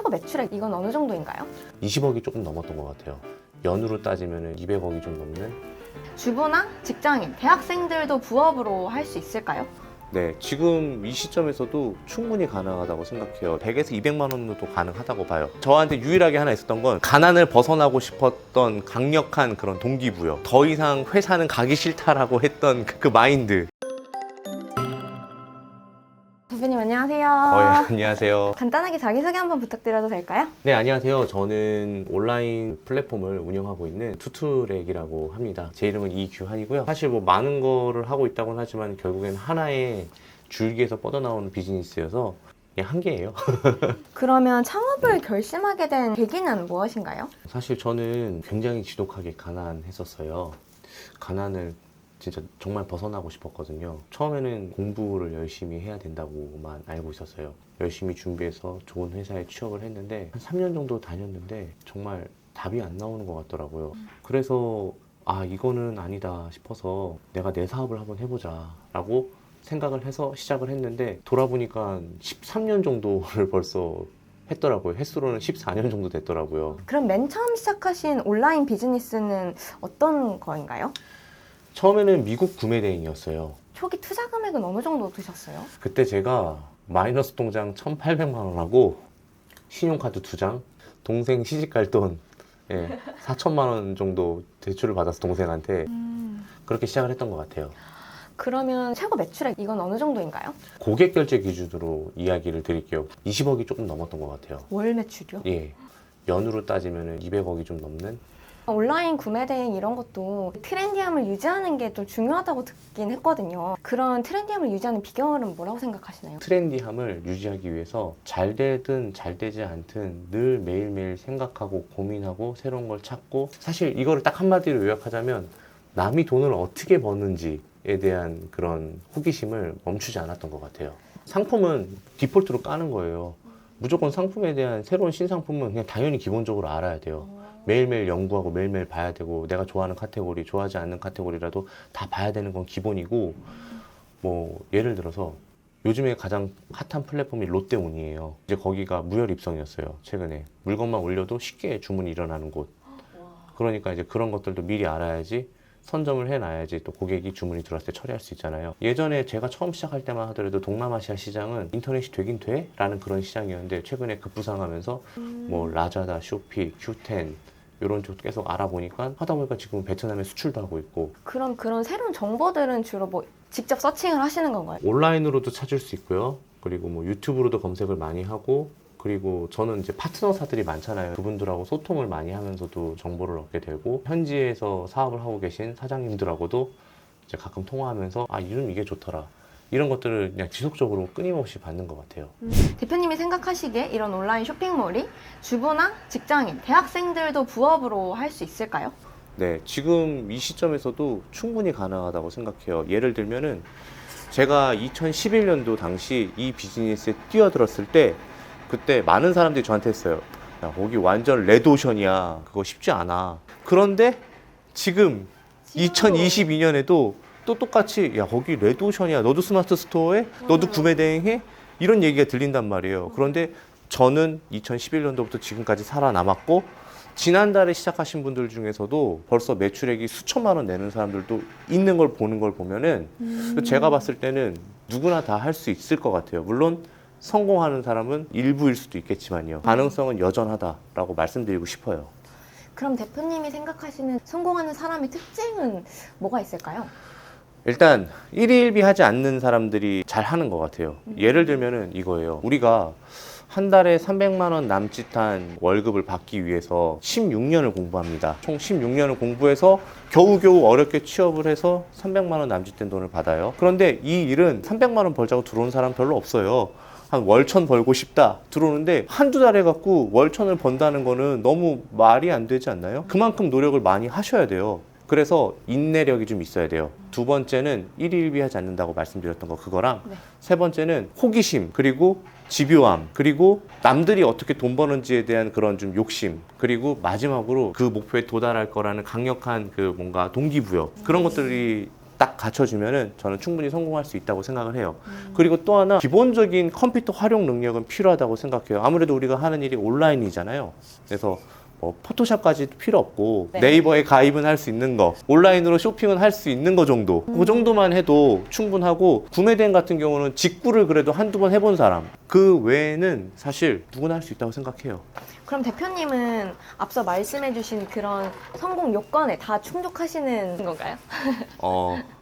최고 매출액 이건 어느 정도인가요? 20억이 조금 넘었던 것 같아요. 연으로 따지면 200억이 좀 넘는? 주부나 직장인, 대학생들도 부업으로 할 수 있을까요? 네, 지금 이 시점에서도 충분히 가능하다고 생각해요. 100에서 200만 원도 가능하다고 봐요. 저한테 유일하게 하나 있었던 건 가난을 벗어나고 싶었던 강력한 그런 동기부여. 더 이상 회사는 가기 싫다라고 했던 그 마인드. 대표님 안녕하세요. 안녕하세요. 간단하게 자기소개 한번 부탁드려도 될까요? 네, 안녕하세요. 저는 온라인 플랫폼을 운영하고 있는 투투렉이라고 합니다. 제 이름은 이규환이고요. 사실 뭐 많은 거를 하고 있다고는 하지만 결국엔 하나의 줄기에서 뻗어나오는 비즈니스여서 그냥 한 개예요. 그러면 창업을 결심하게 된 계기는 무엇인가요? 사실 저는 굉장히 지독하게 가난했었어요. 가난을 진짜 정말 벗어나고 싶었거든요. 처음에는 공부를 열심히 해야 된다고만 알고 있었어요. 열심히 준비해서 좋은 회사에 취업을 했는데 한 3년 정도 다녔는데 정말 답이 안 나오는 것 같더라고요. 그래서 이거는 아니다 싶어서 내가 내 사업을 한번 해보자 라고 생각을 해서 시작을 했는데 돌아보니까 13년 정도를 벌써 했더라고요. 횟수로는 14년 정도 됐더라고요. 그럼 맨 처음 시작하신 온라인 비즈니스는 어떤 거인가요? 처음에는 미국 구매 대행이었어요. 초기 투자 금액은 어느 정도 드셨어요? 그때 제가 마이너스 통장 1,800만 원하고 신용카드 2장, 동생 시집갈 돈 4천만 원 정도 대출을 받아서 동생한테 그렇게 시작을 했던 것 같아요. 그러면 최고 매출액 이건 어느 정도인가요? 고객 결제 기준으로 이야기를 드릴게요. 20억이 조금 넘었던 것 같아요. 월 매출이요? 예, 연으로 따지면 200억이 좀 넘는? 온라인 구매 대행 이런 것도 트렌디함을 유지하는 게 좀 중요하다고 듣긴 했거든요. 그런 트렌디함을 유지하는 비결은 뭐라고 생각하시나요? 트렌디함을 유지하기 위해서 잘 되든 잘 되지 않든 늘 매일매일 생각하고 고민하고 새로운 걸 찾고, 사실 이거를 딱 한마디로 요약하자면 남이 돈을 어떻게 버는지에 대한 그런 호기심을 멈추지 않았던 것 같아요. 상품은 디폴트로 까는 거예요. 무조건 상품에 대한 새로운 신상품은 그냥 당연히 기본적으로 알아야 돼요. 매일매일 연구하고 매일매일 봐야 되고, 내가 좋아하는 카테고리, 좋아하지 않는 카테고리라도 다 봐야 되는 건 기본이고, 뭐 예를 들어서 요즘에 가장 핫한 플랫폼이 롯데온이에요. 이제 거기가 무혈 입성이었어요. 최근에 물건만 올려도 쉽게 주문이 일어나는 곳. 그러니까 이제 그런 것들도 미리 알아야지, 선점을 해놔야지 또 고객이 주문이 들어왔을 때 처리할 수 있잖아요. 예전에 제가 처음 시작할 때만 하더라도 동남아시아 시장은 인터넷이 되긴 돼? 라는 그런 시장이었는데 최근에 급부상하면서 뭐 라자다, 쇼피, 큐텐 이런 쪽 계속 알아보니까 하다 보니까 지금 베트남에 수출도 하고 있고. 그럼 그런 새로운 정보들은 주로 뭐 직접 서칭을 하시는 건가요? 온라인으로도 찾을 수 있고요. 그리고 뭐 유튜브로도 검색을 많이 하고, 그리고 저는 이제 파트너사들이 많잖아요. 그분들하고 소통을 많이 하면서도 정보를 얻게 되고, 현지에서 사업을 하고 계신 사장님들하고도 이제 가끔 통화하면서 요즘 이게 좋더라, 이런 것들을 그냥 지속적으로 끊임없이 받는 것 같아요. 대표님이 생각하시기에 이런 온라인 쇼핑몰이 주부나 직장인, 대학생들도 부업으로 할 수 있을까요? 네, 지금 이 시점에서도 충분히 가능하다고 생각해요. 예를 들면은 제가 2011년도 당시 이 비즈니스에 뛰어들었을 때 그때 많은 사람들이 저한테 했어요. 야, 거기 완전 레드오션이야. 그거 쉽지 않아. 그런데 지금 2022년에도 또 똑같이 야, 거기 레드오션이야. 너도 스마트 스토어해? 너도 구매 대행해? 이런 얘기가 들린단 말이에요. 그런데 저는 2011년도부터 지금까지 살아남았고, 지난달에 시작하신 분들 중에서도 벌써 매출액이 수천만 원 내는 사람들도 있는 걸 보는 걸 보면은 제가 봤을 때는 누구나 다 할 수 있을 것 같아요. 물론 성공하는 사람은 일부일 수도 있겠지만요. 가능성은 여전하다라고 말씀드리고 싶어요. 그럼 대표님이 생각하시는 성공하는 사람의 특징은 뭐가 있을까요? 일단 일희일비 하지 않는 사람들이 잘 하는 것 같아요. 예를 들면은 이거예요. 우리가 한 달에 300만 원 남짓한 월급을 받기 위해서 16년을 공부합니다. 총 16년을 공부해서 겨우겨우 어렵게 취업을 해서 300만 원 남짓된 돈을 받아요. 그런데 이 일은 300만 원 벌자고 들어온 사람 별로 없어요. 한 월천 벌고 싶다 들어오는데 한두 달 해갖고 월천을 번다는 거는 너무 말이 안 되지 않나요? 그만큼 노력을 많이 하셔야 돼요. 그래서 인내력이 좀 있어야 돼요. 두 번째는 일희일비하지 않는다고 말씀드렸던 거 그거랑, 세 번째는 호기심, 그리고 집요함, 그리고 남들이 어떻게 돈 버는지에 대한 그런 좀 욕심, 그리고 마지막으로 그 목표에 도달할 거라는 강력한 그 뭔가 동기부여, 그런 것들이 딱 갖춰주면은 저는 충분히 성공할 수 있다고 생각을 해요. 그리고 또 하나 기본적인 컴퓨터 활용 능력은 필요하다고 생각해요. 아무래도 우리가 하는 일이 온라인이잖아요. 그래서 포토샵까지 필요 없고 네. 네이버에 가입은 할 수 있는 거, 온라인으로 쇼핑은 할 수 있는 거 정도, 그 정도만 해도 충분하고, 구매 대행 같은 경우는 직구를 그래도 한두 번 해본 사람, 그 외에는 사실 누구나 할 수 있다고 생각해요. 그럼 대표님은 앞서 말씀해주신 그런 성공 요건에 다 충족하시는 건가요?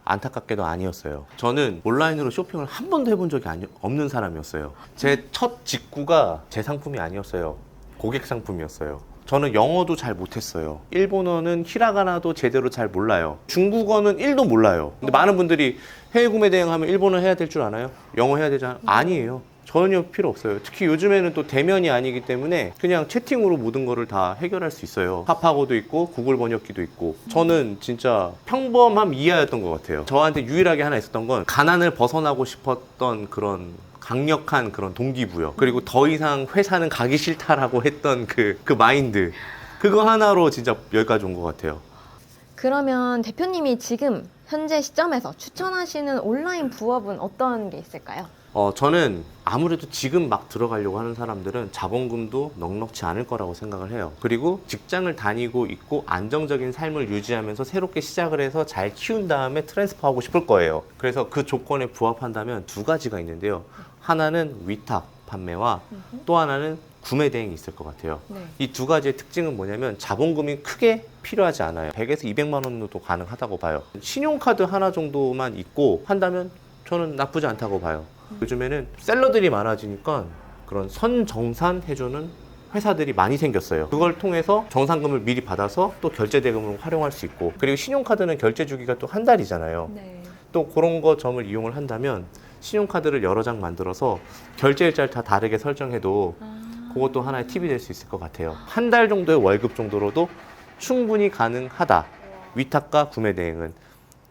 안타깝게도 아니었어요. 저는 온라인으로 쇼핑을 한 번도 해본 적이 없는 사람이었어요. 제 첫 직구가 제 상품이 아니었어요. 고객 상품이었어요. 저는 영어도 잘 못했어요. 일본어는 히라가나도 제대로 잘 몰라요. 중국어는 1도 몰라요. 근데 많은 분들이 해외 구매 대행하면 일본어 해야 될 줄 아나요? 영어 해야 되잖아요? 아니에요. 전혀 필요 없어요. 특히 요즘에는 또 대면이 아니기 때문에 그냥 채팅으로 모든 거를 다 해결할 수 있어요. 팝하고도 있고 구글 번역기도 있고. 저는 진짜 평범함 이하였던 것 같아요. 저한테 유일하게 하나 있었던 건 가난을 벗어나고 싶었던 그런 강력한 그런 동기부여, 그리고 더 이상 회사는 가기 싫다라고 했던 그 마인드, 그거 하나로 진짜 여기까지 온 것 같아요. 그러면 대표님이 지금 현재 시점에서 추천하시는 온라인 부업은 어떤 게 있을까요? 저는 아무래도 지금 막 들어가려고 하는 사람들은 자본금도 넉넉치 않을 거라고 생각을 해요. 그리고 직장을 다니고 있고 안정적인 삶을 유지하면서 새롭게 시작을 해서 잘 키운 다음에 트랜스퍼하고 싶을 거예요. 그래서 그 조건에 부합한다면 두 가지가 있는데요. 하나는 위탁 판매와 또 하나는 구매 대행이 있을 것 같아요. 네. 이 두 가지의 특징은 뭐냐면 자본금이 크게 필요하지 않아요. 100에서 200만 원도 가능하다고 봐요. 신용카드 하나 정도만 있고 한다면 저는 나쁘지 않다고 봐요. 요즘에는 셀러들이 많아지니까 그런 선정산 해주는 회사들이 많이 생겼어요. 그걸 통해서 정산금을 미리 받아서 또 결제 대금으로 활용할 수 있고, 그리고 신용카드는 결제 주기가 또 한 달이잖아요. 네. 또 그런 거 점을 이용을 한다면 신용카드를 여러 장 만들어서 결제 일자를 다 다르게 설정해도 그것도 하나의 팁이 될 수 있을 것 같아요. 한 달 정도의 월급 정도로도 충분히 가능하다. 위탁과 구매 대행은.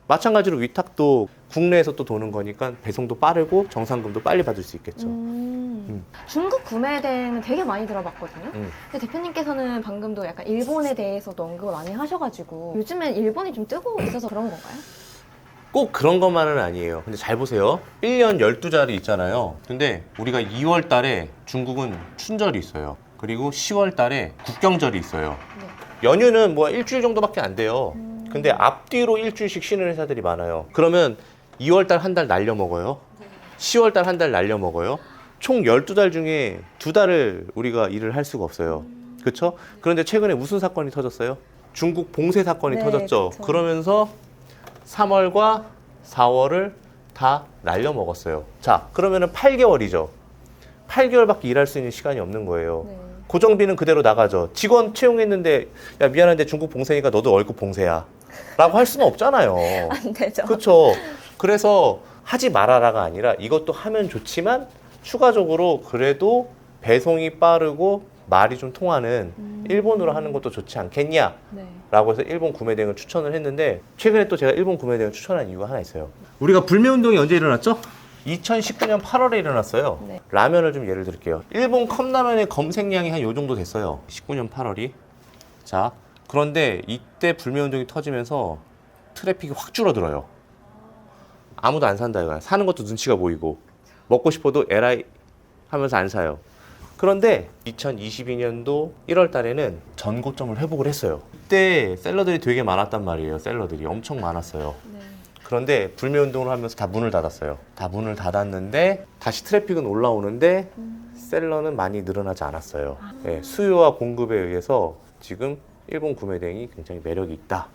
마찬가지로 위탁도 국내에서 또 도는 거니까 배송도 빠르고 정산금도 빨리 받을 수 있겠죠. 중국 구매 대행은 되게 많이 들어봤거든요. 근데 대표님께서는 방금도 약간 일본에 대해서도 언급을 많이 하셔가지고 요즘엔 일본이 좀 뜨고 있어서 그런 건가요? 꼭 그런 것만은 아니에요. 근데 잘 보세요. 1년 12달이 있잖아요. 근데 우리가 2월 달에 중국은 춘절이 있어요. 그리고 10월 달에 국경절이 있어요. 네. 연휴는 뭐 일주일 정도밖에 안 돼요. 근데 앞뒤로 일주일씩 쉬는 회사들이 많아요. 그러면 2월 달 한 달 날려 먹어요. 10월 달 한 달 날려 먹어요. 총 12달 중에 2달을 우리가 일을 할 수가 없어요. 그렇죠? 그런데 최근에 무슨 사건이 터졌어요? 중국 봉쇄 사건이 네, 터졌죠. 그쵸. 그러면서 3월과 4월을 다 날려 먹었어요. 자, 그러면은 8개월이죠. 8개월밖에 일할 수 있는 시간이 없는 거예요. 네. 고정비는 그대로 나가죠. 직원 채용했는데 야 미안한데 중국 봉쇄니까 너도 월급 봉쇄야 라고 할 수는 없잖아요. 안 되죠. 그렇죠. 그래서 하지 말아라가 아니라 이것도 하면 좋지만 추가적으로 그래도 배송이 빠르고 말이 좀 통하는 일본으로 하는 것도 좋지 않겠냐 네. 라고 해서 일본 구매 대행을 추천을 했는데, 최근에 또 제가 일본 구매 대행을 추천한 이유가 하나 있어요. 우리가 불매운동이 언제 일어났죠? 2019년 8월에 일어났어요. 네. 라면을 좀 예를 들게요. 일본 컵라면의 검색량이 한 요 정도 됐어요. 19년 8월이. 자, 그런데 이때 불매운동이 터지면서 트래픽이 확 줄어들어요. 아무도 안 산다 이거야. 사는 것도 눈치가 보이고 먹고 싶어도 에라이 하면서 안 사요. 그런데 2022년도 1월 달에는 전고점을 회복을 했어요. 그때 셀러들이 되게 많았단 말이에요. 셀러들이 엄청 많았어요. 네. 그런데 불매운동을 하면서 다 문을 닫았어요. 다 문을 닫았는데 다시 트래픽은 올라오는데 셀러는 많이 늘어나지 않았어요. 네, 수요와 공급에 의해서 지금 일본 구매 대행이 굉장히 매력이 있다.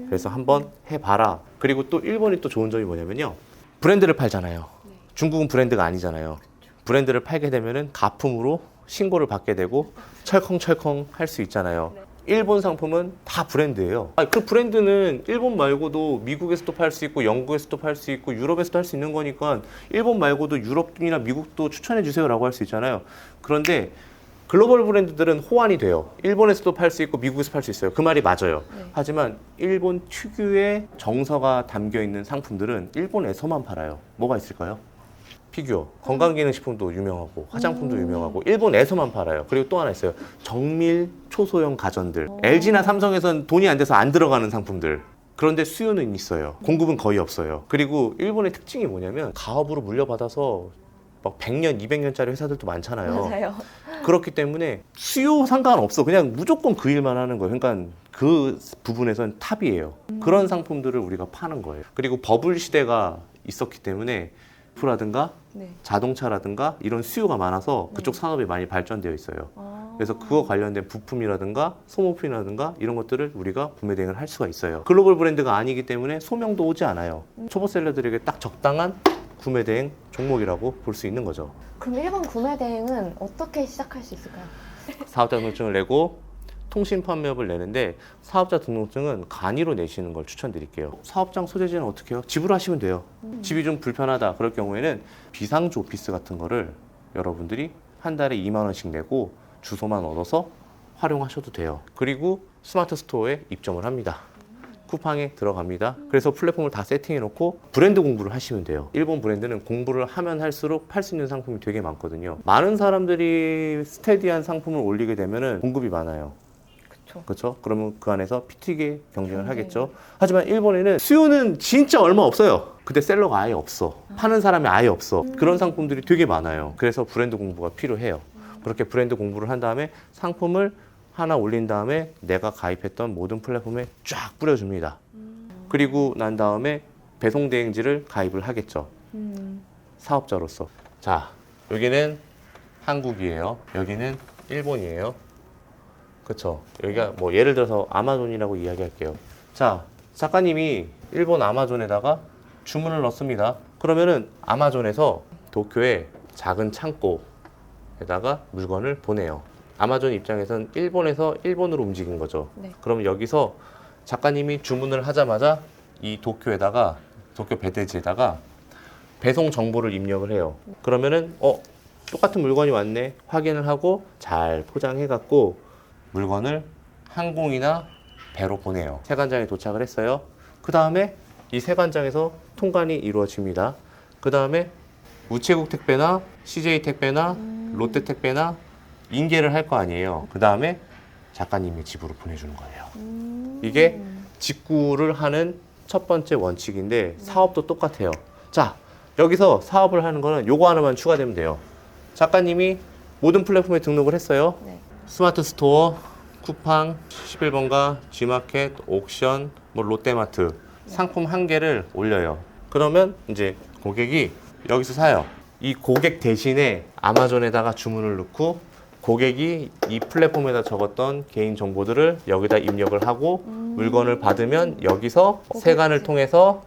그래서 한번 해봐라. 그리고 또 일본이 또 좋은 점이 뭐냐면요. 브랜드를 팔잖아요. 중국은 브랜드가 아니잖아요. 브랜드를 팔게 되면은 가품으로 신고를 받게 되고 철컹철컹 할 수 있잖아요. 일본 상품은 다 브랜드예요. 그 브랜드는 일본 말고도 미국에서도 팔 수 있고 영국에서도 팔 수 있고 유럽에서도 할 수 있는 거니까 일본 말고도 유럽이나 미국도 추천해 주세요라고 할 수 있잖아요. 그런데 글로벌 브랜드들은 호환이 돼요. 일본에서도 팔 수 있고 미국에서 팔 수 있어요. 그 말이 맞아요. 네. 하지만 일본 특유의 정서가 담겨 있는 상품들은 일본에서만 팔아요. 뭐가 있을까요? 피규어, 건강기능식품도 유명하고 화장품도 유명하고 일본에서만 팔아요. 그리고 또 하나 있어요. 정밀 초소형 가전들. LG나 삼성에선 돈이 안 돼서 안 들어가는 상품들. 그런데 수요는 있어요. 공급은 거의 없어요. 그리고 일본의 특징이 뭐냐면 가업으로 물려받아서 막 100년, 200년짜리 회사들도 많잖아요. 맞아요. 그렇기 때문에 수요 상관없어. 그냥 무조건 그 일만 하는 거예요. 그러니까 그 부분에선 탑이에요. 그런 상품들을 우리가 파는 거예요. 그리고 버블 시대가 있었기 때문에 라든가 네. 자동차라든가 이런 수요가 많아서 그쪽 네. 산업이 많이 발전되어 있어요. 아. 그래서 그거 관련된 부품이라든가 소모품이라든가 이런 것들을 우리가 구매 대행을 할 수가 있어요. 글로벌 브랜드가 아니기 때문에 소명도 오지 않아요. 초보셀러들에게 딱 적당한 구매 대행 종목이라고 볼 수 있는 거죠. 그럼 일본 구매 대행은 어떻게 시작할 수 있을까요? 사업자 등록증을 내고 통신 판매업을 내는데 사업자 등록증은 간이로 내시는 걸 추천드릴게요. 사업장 소재지는 어떻게 해요? 집으로 하시면 돼요. 집이 좀 불편하다 그럴 경우에는 비상주 오피스 같은 거를 여러분들이 한 달에 2만 원씩 내고 주소만 얻어서 활용하셔도 돼요. 그리고 스마트 스토어에 입점을 합니다. 쿠팡에 들어갑니다. 그래서 플랫폼을 다 세팅해 놓고 브랜드 공부를 하시면 돼요. 일본 브랜드는 공부를 하면 할수록 팔 수 있는 상품이 되게 많거든요. 많은 사람들이 스테디한 상품을 올리게 되면은 공급이 많아요. 그렇죠? 그러면 그 안에서 피 튀게 경쟁을 하겠죠. 하지만 일본에는 수요는 진짜 얼마 없어요. 근데 셀러가 아예 없어. 파는 사람이 아예 없어. 그런 상품들이 되게 많아요. 그래서 브랜드 공부가 필요해요. 그렇게 브랜드 공부를 한 다음에 상품을 하나 올린 다음에 내가 가입했던 모든 플랫폼에 쫙 뿌려줍니다. 그리고 난 다음에 배송 대행지를 가입을 하겠죠. 사업자로서. 자, 여기는 한국이에요. 여기는 일본이에요. 그렇죠. 여기가 뭐 예를 들어서 아마존이라고 이야기할게요. 자, 작가님이 일본 아마존에다가 주문을 넣습니다. 그러면은 아마존에서 도쿄의 작은 창고에다가 물건을 보내요. 아마존 입장에선 일본에서 일본으로 움직인 거죠. 네. 그러면 여기서 작가님이 주문을 하자마자 이 도쿄에다가 도쿄 배대지에다가 배송 정보를 입력을 해요. 그러면은 똑같은 물건이 왔네 확인을 하고 잘 포장해 갖고 물건을 항공이나 배로 보내요. 세관장에 도착을 했어요. 그 다음에 이 세관장에서 통관이 이루어집니다. 그 다음에 우체국 택배나 CJ 택배나 롯데 택배나 인계를 할 거 아니에요. 그 다음에 작가님의 집으로 보내주는 거예요. 이게 직구를 하는 첫 번째 원칙인데 사업도 똑같아요. 자, 여기서 사업을 하는 거는 요거 하나만 추가되면 돼요. 작가님이 모든 플랫폼에 등록을 했어요. 네. 스마트 스토어, 쿠팡, 11번가, G마켓, 옥션, 뭐 롯데마트 상품 한 개를 올려요. 그러면 이제 고객이 여기서 사요. 이 고객 대신에 아마존에다가 주문을 넣고 고객이 이 플랫폼에다 적었던 개인 정보들을 여기다 입력을 하고 물건을 받으면 여기서 세관을 통해서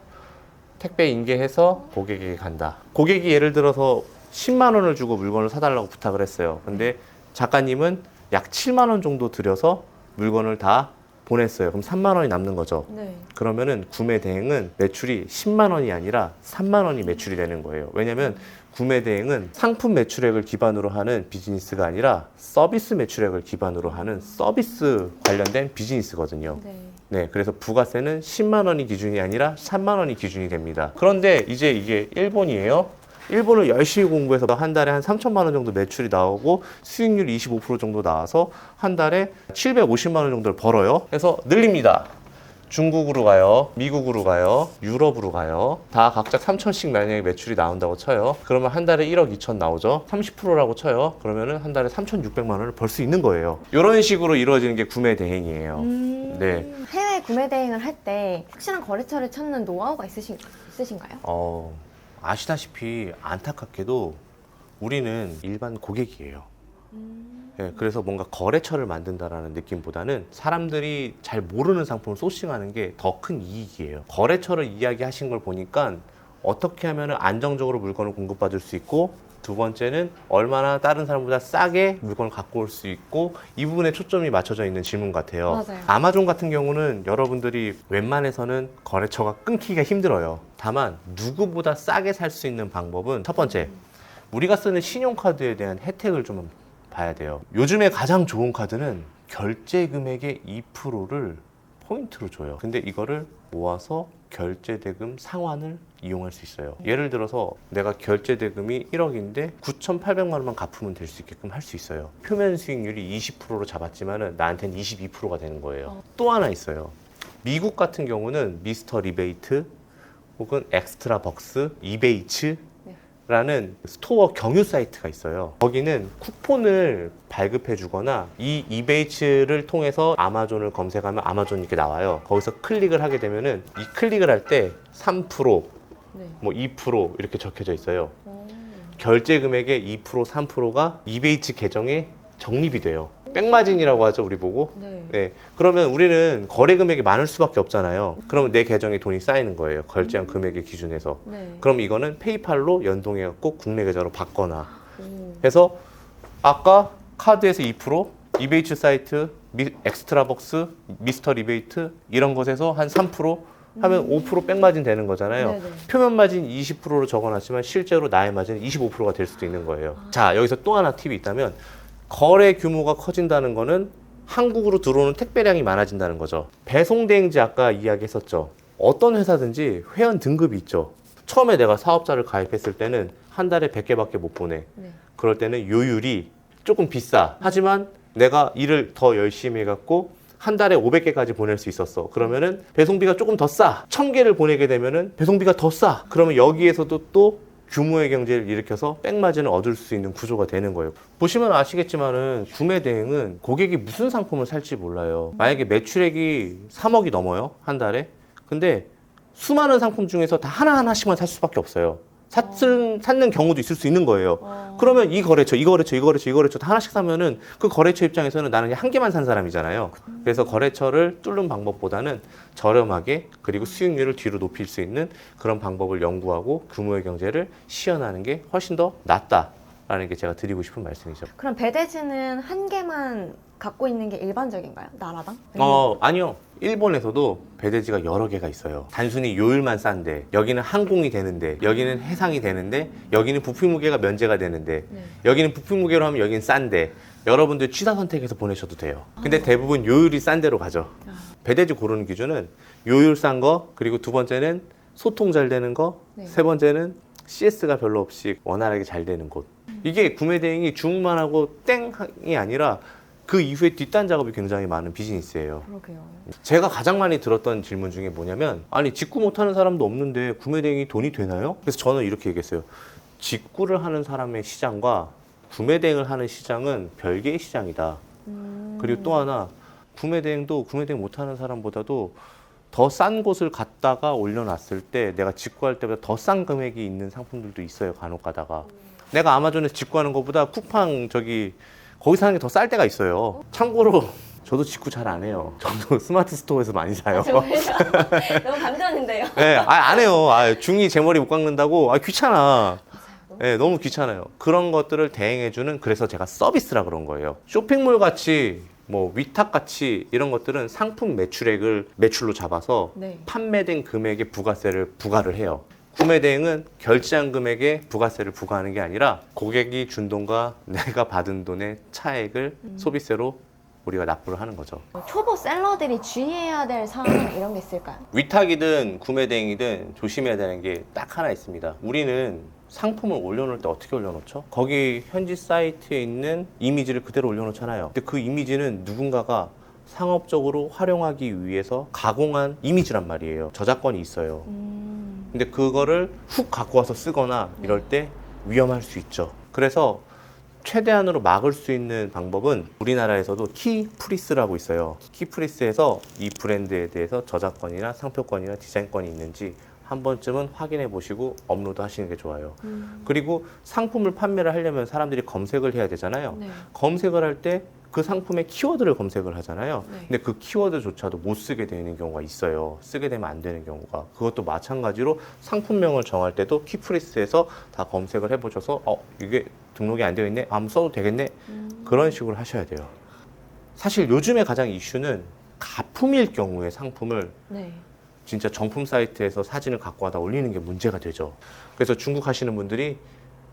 택배 인계해서 고객에게 간다. 고객이 예를 들어서 10만 원을 주고 물건을 사달라고 부탁을 했어요. 근데 작가님은 약 7만 원 정도 들여서 물건을 다 보냈어요. 그럼 3만 원이 남는 거죠. 네. 그러면은 구매 대행은 매출이 10만 원이 아니라 3만 원이 매출이 되는 거예요. 왜냐면 구매 대행은 상품 매출액을 기반으로 하는 비즈니스가 아니라 서비스 매출액을 기반으로 하는 서비스 관련된 비즈니스거든요. 네. 네, 그래서 부가세는 10만 원이 기준이 아니라 3만 원이 기준이 됩니다. 그런데 이제 이게 일본이에요. 일본을 열심히 공부해서 한 달에 한 3천만 원 정도 매출이 나오고 수익률이 25% 정도 나와서 한 달에 750만 원 정도를 벌어요. 그래서 늘립니다. 중국으로 가요, 미국으로 가요, 유럽으로 가요. 다 각자 3천씩 만약에 매출이 나온다고 쳐요. 그러면 한 달에 1억 2천 나오죠. 30%라고 쳐요. 그러면은 한 달에 3,600만 원을 벌 수 있는 거예요. 이런 식으로 이루어지는 게 구매 대행이에요. 네. 해외 구매 대행을 할 때 확실한 거래처를 찾는 노하우가 있으신가요? 아시다시피 안타깝게도 우리는 일반 고객이에요. 네, 그래서 뭔가 거래처를 만든다라는 느낌보다는 사람들이 잘 모르는 상품을 소싱하는 게 더 큰 이익이에요. 거래처를 이야기하신 걸 보니까 어떻게 하면 안정적으로 물건을 공급받을 수 있고 두 번째는 얼마나 다른 사람보다 싸게 물건을 갖고 올 수 있고 이 부분에 초점이 맞춰져 있는 질문 같아요. 맞아요. 아마존 같은 경우는 여러분들이 웬만해서는 거래처가 끊기가 힘들어요. 다만 누구보다 싸게 살 수 있는 방법은 첫 번째, 우리가 쓰는 신용카드에 대한 혜택을 좀 봐야 돼요. 요즘에 가장 좋은 카드는 결제 금액의 2%를 포인트로 줘요. 근데 이거를 모아서 결제 대금 상환을 이용할 수 있어요. 예를 들어서 내가 결제 대금이 1억인데 9,800만 원만 갚으면 될 수 있게끔 할 수 있어요. 표면 수익률이 20%로 잡았지만은 나한테는 22%가 되는 거예요. 또 하나 있어요. 미국 같은 경우는 미스터 리베이트 혹은 엑스트라 벅스, 이베이츠 라는 스토어 경유 사이트가 있어요. 거기는 쿠폰을 발급해 주거나 이 이베이츠를 통해서 아마존을 검색하면 아마존이 이렇게 나와요. 거기서 클릭을 하게 되면은 이 클릭을 할 때 3%, 네. 뭐 2% 이렇게 적혀져 있어요. 결제 금액의 2%, 3%가 이베이츠 계정에 적립이 돼요. 백마진이라고 하죠, 우리 보고. 네. 네. 그러면 우리는 거래 금액이 많을 수밖에 없잖아요. 그러면 내 계정에 돈이 쌓이는 거예요. 결제한 금액의 기준에서. 네. 그럼 이거는 페이팔로 연동해갖고 국내 계좌로 받거나 오. 해서 아까 카드에서 2%, 이베이츠 사이트, 엑스트라벅스, 미스터 리베이트 이런 것에서 한 3% 하면 5% 백마진 되는 거잖아요. 네네. 표면 마진 20%로 적어놨지만 실제로 나의 마진은 25%가 될 수도 있는 거예요. 자, 여기서 또 하나 팁이 있다면 거래 규모가 커진다는 거는 한국으로 들어오는 택배량이 많아진다는 거죠. 배송대행지 아까 이야기했었죠. 어떤 회사든지 회원 등급이 있죠. 처음에 내가 사업자를 가입했을 때는 한 달에 100개밖에 못 보내. 네. 그럴 때는 요율이 조금 비싸. 하지만 내가 일을 더 열심히 해갖고 한 달에 500개까지 보낼 수 있었어. 그러면은 배송비가 조금 더 싸. 1000개를 보내게 되면은 배송비가 더 싸. 그러면 여기에서도 또 규모의 경제를 일으켜서 백마진을 얻을 수 있는 구조가 되는 거예요. 보시면 아시겠지만은 구매 대행은 고객이 무슨 상품을 살지 몰라요. 만약에 매출액이 3억이 넘어요. 한 달에. 근데 수많은 상품 중에서 다 하나하나씩만 살 수밖에 없어요. 찾는 경우도 있을 수 있는 거예요. 그러면 이 거래처 다 하나씩 사면은 그 거래처 입장에서는 나는 한 개만 산 사람이잖아요. 그래서 거래처를 뚫는 방법보다는 저렴하게 그리고 수익률을 뒤로 높일 수 있는 그런 방법을 연구하고 규모의 경제를 시연하는 게 훨씬 더 낫다라는 게 제가 드리고 싶은 말씀이죠. 그럼 배대지는 한 개만 갖고 있는 게 일반적인가요? 나라당? 아니요. 일본에서도 배대지가 여러 개가 있어요. 단순히 요율만 싼데 여기는 항공이 되는데 여기는 해상이 되는데 여기는 부피 무게가 면제가 되는데 네. 여기는 부피 무게로 하면 여기는 싼데 여러분들 취사 선택해서 보내셔도 돼요. 근데 대부분 요율이 싼 데로 가죠. 배대지 고르는 기준은 요율 싼 거, 그리고 두 번째는 소통 잘 되는 거, 네. 세 번째는 CS가 별로 없이 원활하게 잘 되는 곳. 이게 구매 대행이 주문만 하고 땡이 아니라 그 이후에 뒷단 작업이 굉장히 많은 비즈니스예요. 그러게요. 제가 가장 많이 들었던 질문 중에 뭐냐면, 아니 직구 못하는 사람도 없는데 구매 대행이 돈이 되나요? 그래서 저는 이렇게 얘기했어요. 직구를 하는 사람의 시장과 구매 대행을 하는 시장은 별개의 시장이다. 그리고 또 하나, 구매 대행도 구매 대행 못하는 사람보다도 더 싼 곳을 갔다가 올려놨을 때 내가 직구할 때보다 더 싼 금액이 있는 상품들도 있어요. 간혹 가다가 내가 아마존에서 직구하는 것보다 쿠팡 거기 사는 게 더 쌀 때가 있어요. 참고로 저도 직구 잘 안 해요. 저도 스마트 스토어에서 많이 사요. 정말요? 너무 반전인데요. 네, 안 해요. 중이 제 머리 못 깎는다고. 귀찮아. 네, 너무 귀찮아요. 그런 것들을 대행해주는, 그래서 제가 서비스라 그런 거예요. 쇼핑몰 같이 뭐 위탁 같이 이런 것들은 상품 매출액을 매출로 잡아서 네. 판매된 금액의 부가세를 부과를 해요. 구매 대행은 결제한 금액에 부가세를 부과하는 게 아니라 고객이 준 돈과 내가 받은 돈의 차액을 소비세로 우리가 납부를 하는 거죠. 초보 셀러들이 주의해야 될 사항 이런 게 있을까요? 위탁이든 구매 대행이든 조심해야 되는 게 딱 하나 있습니다. 우리는 상품을 올려놓을 때 어떻게 올려놓죠? 거기 현지 사이트에 있는 이미지를 그대로 올려놓잖아요. 근데 그 이미지는 누군가가 상업적으로 활용하기 위해서 가공한 이미지란 말이에요. 저작권이 있어요. 근데 그거를 훅 갖고 와서 쓰거나 이럴 때 위험할 수 있죠. 그래서 최대한으로 막을 수 있는 방법은 우리나라에서도 키프리스라고 있어요. 키프리스에서 이 브랜드에 대해서 저작권이나 상표권이나 디자인권이 있는지 한 번쯤은 확인해 보시고 업로드 하시는 게 좋아요. 그리고 상품을 판매를 하려면 사람들이 검색을 해야 되잖아요. 네. 검색을 할 때 그 상품의 키워드를 검색을 하잖아요. 네. 근데 그 키워드조차도 못 쓰게 되는 경우가 있어요. 쓰게 되면 안 되는 경우가. 그것도 마찬가지로 상품명을 정할 때도 키프리스에서 다 검색을 해보셔서 이게 등록이 안 되어 있네? 한번 써도 되겠네? 그런 식으로 하셔야 돼요. 사실 요즘에 가장 이슈는 가품일 경우에 상품을 네. 진짜 정품 사이트에서 사진을 갖고 와다 올리는 게 문제가 되죠. 그래서 중국 하시는 분들이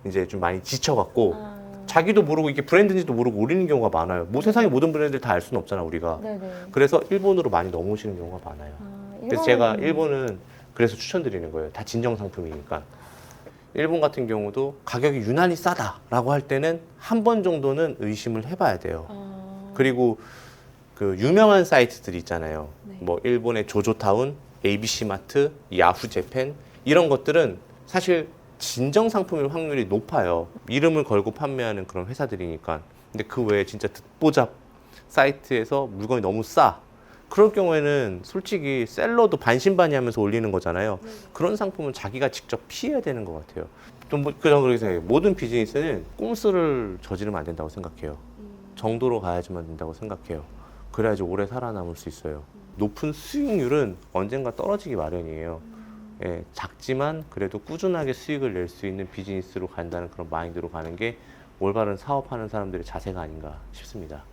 이제 좀 많이 지쳐갖고 자기도 모르고 이게 브랜드인지도 모르고 올리는 경우가 많아요. 뭐 세상의 모든 브랜드를 다 알 수는 없잖아, 우리가. 네네. 그래서 일본으로 많이 넘어오시는 경우가 많아요. 그래서 제가 일본은 그래서 추천드리는 거예요. 다 진정 상품이니까. 일본 같은 경우도 가격이 유난히 싸다라고 할 때는 한 번 정도는 의심을 해봐야 돼요. 그리고 그 유명한 사이트들이 있잖아요. 네. 뭐 일본의 조조타운, ABC마트, 야후재팬 이런 것들은 사실 진정 상품일 확률이 높아요. 이름을 걸고 판매하는 그런 회사들이니까. 근데 그 외에 진짜 듣보잡 사이트에서 물건이 너무 싸. 그럴 경우에는 솔직히 셀러도 반신반의하면서 올리는 거잖아요. 그런 상품은 자기가 직접 피해야 되는 것 같아요. 좀 그런 그렇게 생각해요. 모든 비즈니스는 꼼수를 저지르면 안 된다고 생각해요. 정도로 가야지만 된다고 생각해요. 그래야지 오래 살아남을 수 있어요. 높은 수익률은 언젠가 떨어지기 마련이에요. 예, 작지만 그래도 꾸준하게 수익을 낼 수 있는 비즈니스로 간다는 그런 마인드로 가는 게 올바른 사업하는 사람들의 자세가 아닌가 싶습니다.